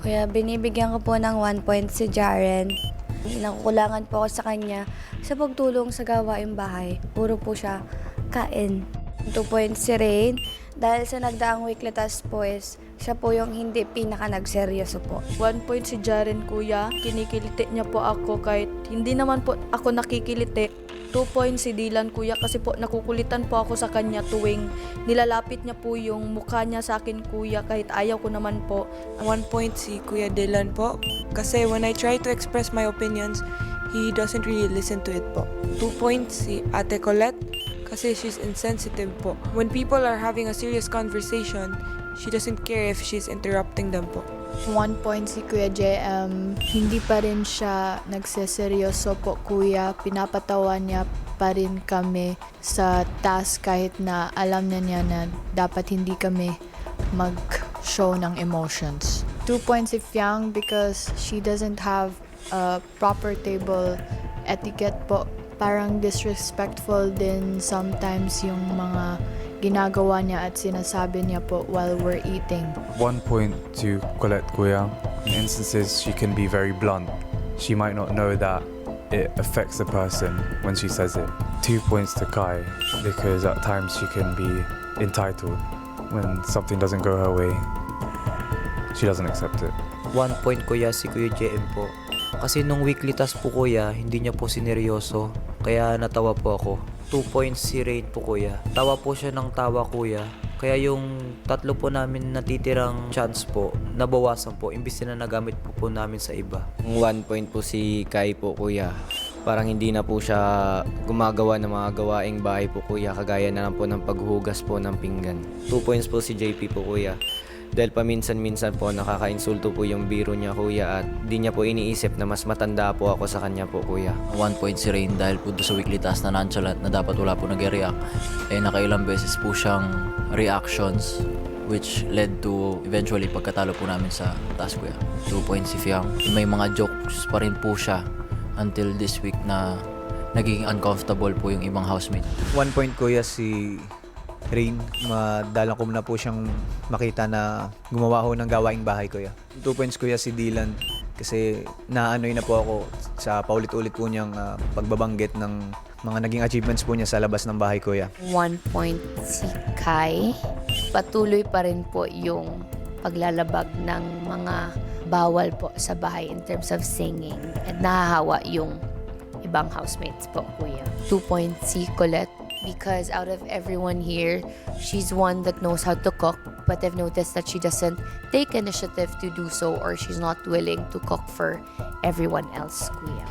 Kaya binibigyan ko po ng 1 point si Jaren. Nakukulangan po ako sa kanya sa pagtulong sa gawaing bahay. Puro po siya kain. 2 points si Rain. Dahil sa nagdaang weekly task po is siya po yung hindi pinaka nagseryoso po. 1 point si Jaren kuya, kinikiliti niya po ako kahit hindi naman po ako nakikiliti. 2 points si Dylan kuya kasi po nakukulitan po ako sa kanya tuwing nilalapit niya po yung mukha niya sa akin kuya kahit ayaw ko naman po. 1 point si Kuya Dylan po. Kasi when I try to express my opinions, he doesn't really listen to it po. 2 points si Ate Colette. Kasi she's insensitive po. When people are having a serious conversation, she doesn't care if she's interrupting them po. 1 point si Kuya JM. Hindi pa rin siya nagseseryoso po kuya. Pinapatawa niya pa rin kami sa task kahit na alam na niya na dapat hindi kami mag-show ng emotions. 2 points si Fiang because she doesn't have a proper table etiquette po. Parang disrespectful din sometimes yung mga ginagawa niya at sinasabi niya po while we're eating. 1 point to Colette Kuya. In instances, she can be very blunt. She might not know that it affects the person when she says it. 2 points to Kai, because at times she can be entitled. When something doesn't go her way, she doesn't accept it. 1 point kuya si Kuya JM po. Kasi nung weekly task po kuya, hindi niya po sineryoso. Kaya natawa po ako. 2 points si Rain po kuya. Tawa po siya ng tawa kuya. Kaya yung 3 po namin natitirang chance po, nabawasan po. Imbis na nagamit po namin sa iba. 1 point po si Kai po kuya. Parang hindi na po siya gumagawa ng mga gawaing bahay po kuya. Kagaya na lang po ng paghugas po ng pinggan. 2 points po si JP po kuya. Dahil paminsan-minsan po nakakainsulto po yung biro niya kuya at di niya po iniisip na mas matanda po ako sa kanya po kuya. 1 point si Rain dahil po doon sa weekly task na nonchalant na dapat wala po nag-react. Nakailang beses po siyang reactions which led to eventually pagkatalo po namin sa task kuya. 2 points si Fiang. May mga jokes pa rin po siya until this week na naging uncomfortable po yung ibang housemate. 1 point kuya si Rain. Madalang ko na po siyang makita na gumawa ho ng gawaing bahay kuya. 2 points kuya si Dylan kasi naanoy na po ako sa paulit-ulit po niyang pagbabanggit ng mga naging achievements po niya sa labas ng bahay kuya. 1 point si Kai. Patuloy pa rin po yung paglalabag ng mga bawal po sa bahay in terms of singing at nahahawa yung ibang housemates po kuya. 2 points si Colette. Because out of everyone here, she's one that knows how to cook, but I've noticed that she doesn't take initiative to do so or she's not willing to cook for everyone else, kuya.